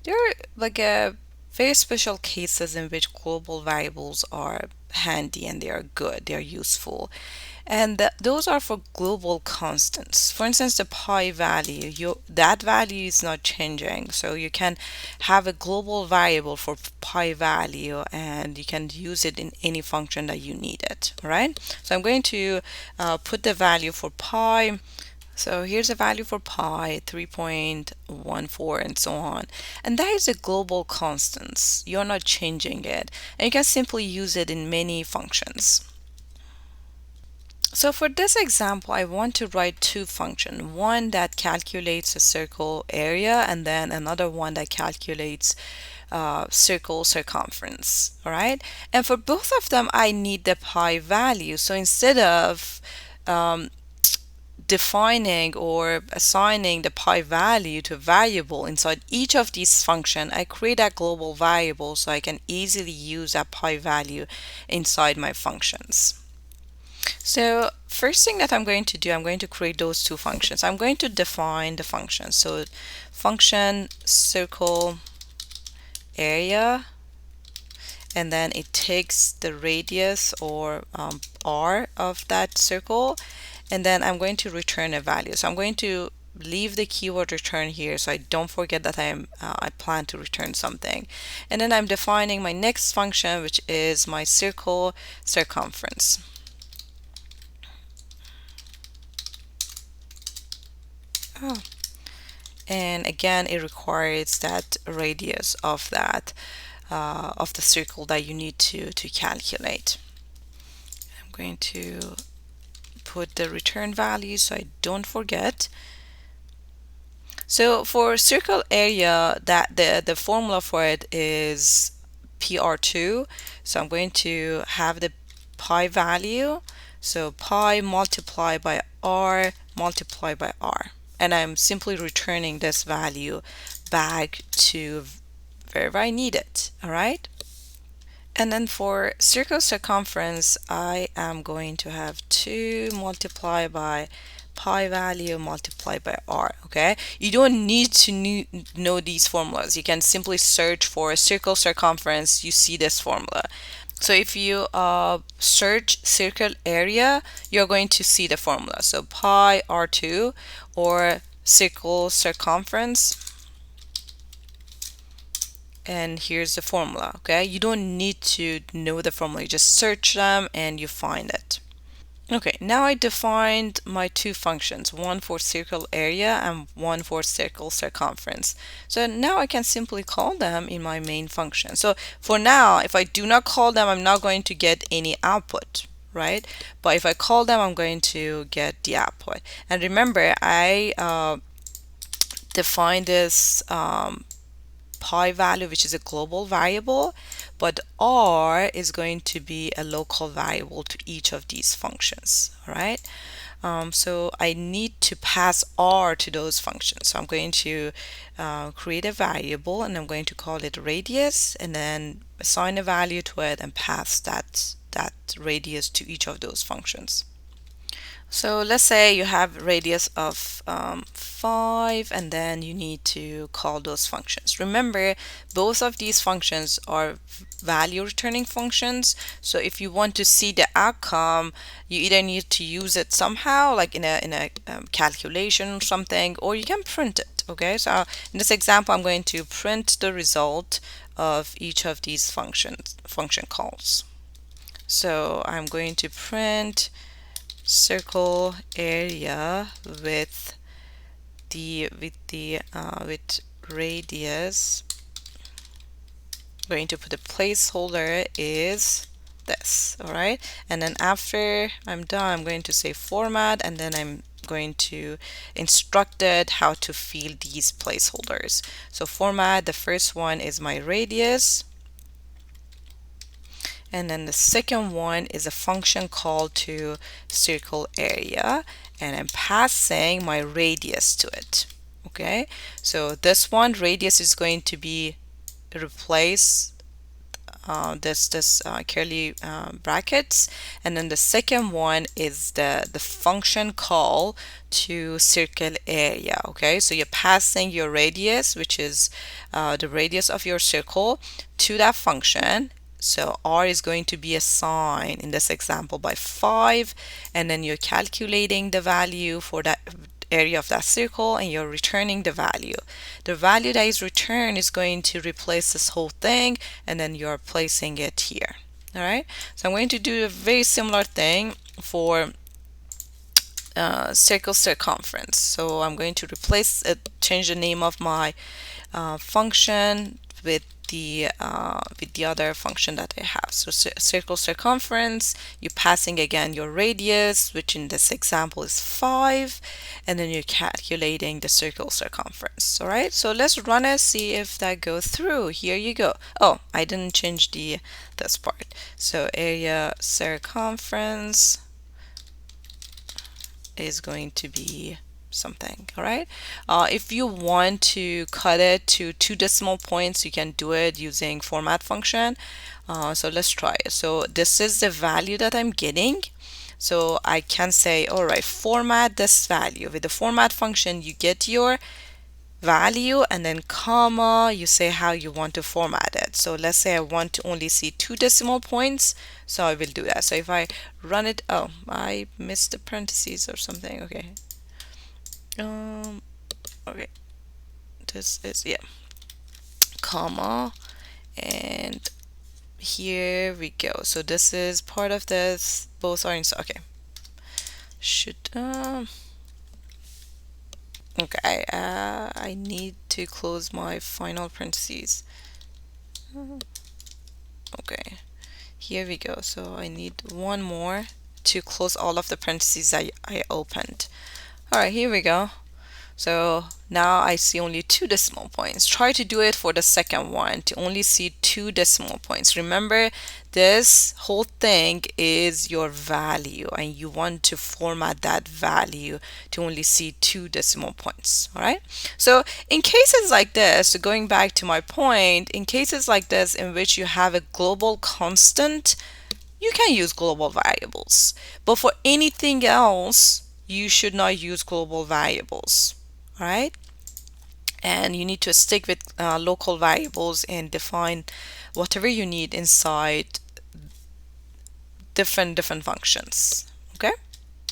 There are like a very special cases in which global variables are handy and they are good, they are useful. And those are for global constants. For instance, the pi value, that value is not changing. So you can have a global variable for pi value and you can use it in any function that you need it, right? So I'm going to put the value for pi. So here's a value for pi, 3.14 and so on. And that is a global constant. You're not changing it. And you can simply use it in many functions. So for this example, I want to write two functions, one that calculates a circle area and then another one that calculates circle circumference, all right? And for both of them, I need the pi value. So instead of um, defining or assigning the pi value to a variable inside each of these functions, I create a global variable so I can easily use that pi value inside my functions. So first thing that I'm going to do, I'm going to create those two functions. I'm going to define the function. So function circle area, and then it takes the radius or r of that circle, and then I'm going to return a value. So I'm going to leave the keyword return here so I don't forget that I plan to return something. And then I'm defining my next function, which is my circle circumference. Oh. And again, it requires that radius of that of the circle that you need to calculate. I'm going to put the return value so I don't forget. So for circle area, that the formula for it is PR2. So I'm going to have the pi value. So pi multiplied by r multiplied by r. And I'm simply returning this value back to wherever I need it. All right. And then for circle circumference, I am going to have 2 multiplied by pi value multiplied by r. Okay, you don't need to know these formulas. You can simply search for circle circumference. You see this formula. So if you search circle area, you're going to see the formula. So pi r2 or circle circumference, and here's the formula. Okay, you don't need to know the formula, you just search them and you find it. Okay, now I defined my two functions, one for circle area and one for circle circumference. So now I can simply call them in my main function. So for now, if I do not call them, I'm not going to get any output, right? But if I call them, I'm going to get the output. And remember, I defined this pi value, which is a global variable, but r is going to be a local variable to each of these functions. All right. So I need to pass r to those functions. So I'm going to create a variable and I'm going to call it radius and then assign a value to it and pass that radius to each of those functions. So let's say you have radius of 5 and then you need to call those functions. Remember, both of these functions are value returning functions. So if you want to see the outcome, you either need to use it somehow, like in a calculation or something, or you can print it. Okay, so in this example, I'm going to print the result of each of these function calls. So I'm going to print circle area with with radius. Going to put a placeholder is this. All right, and then after I'm done, I'm going to say format, and then I'm going to instruct it how to fill these placeholders. So format, the first one is my radius, and then the second one is a function called to circle area, and I'm passing my radius to it. Okay, so this one radius is going to be replace this curly brackets, and then the second one is the function call to circle area. Okay, so you're passing your radius, which is the radius of your circle, to that function. So r is going to be assigned in this example by 5, and then you're calculating the value for that area of that circle, and you're returning the value. The value that is returned is going to replace this whole thing, and then you're placing it here. All right, so I'm going to do a very similar thing for circle circumference. So I'm going to replace it, change the name of my function with the other function that I have. So circle circumference, you're passing again your radius, which in this example is 5, and then you're calculating the circle circumference. All right, so let's run it, see if that goes through. Here you go. Oh, I didn't change this part. So area circumference is going to be something. All right, if you want to cut it to 2 decimal points, you can do it using format function. So let's try it. So this is the value that I'm getting, so I can say, all right, format this value. With the format function, you get your value, and then comma, you say how you want to format it. So let's say I want to only see 2 decimal points, so I will do that. So if I run it, oh, I missed the parentheses or something. Okay, okay, this is, yeah, comma, and here we go. So this is part of this, both are in, so okay, should okay, I need to close my final parentheses. Okay, here we go. So I need one more to close all of the parentheses I opened. All right, here we go. So now I see only 2 decimal points. Try to do it for the second one to only see 2 decimal points. Remember, this whole thing is your value, and you want to format that value to only see 2 decimal points. All right. So in cases like this, going back to my point, in cases like this in which you have a global constant, you can use global variables. But for anything else, you should not use global variables. All right, and you need to stick with local variables and define whatever you need inside different functions.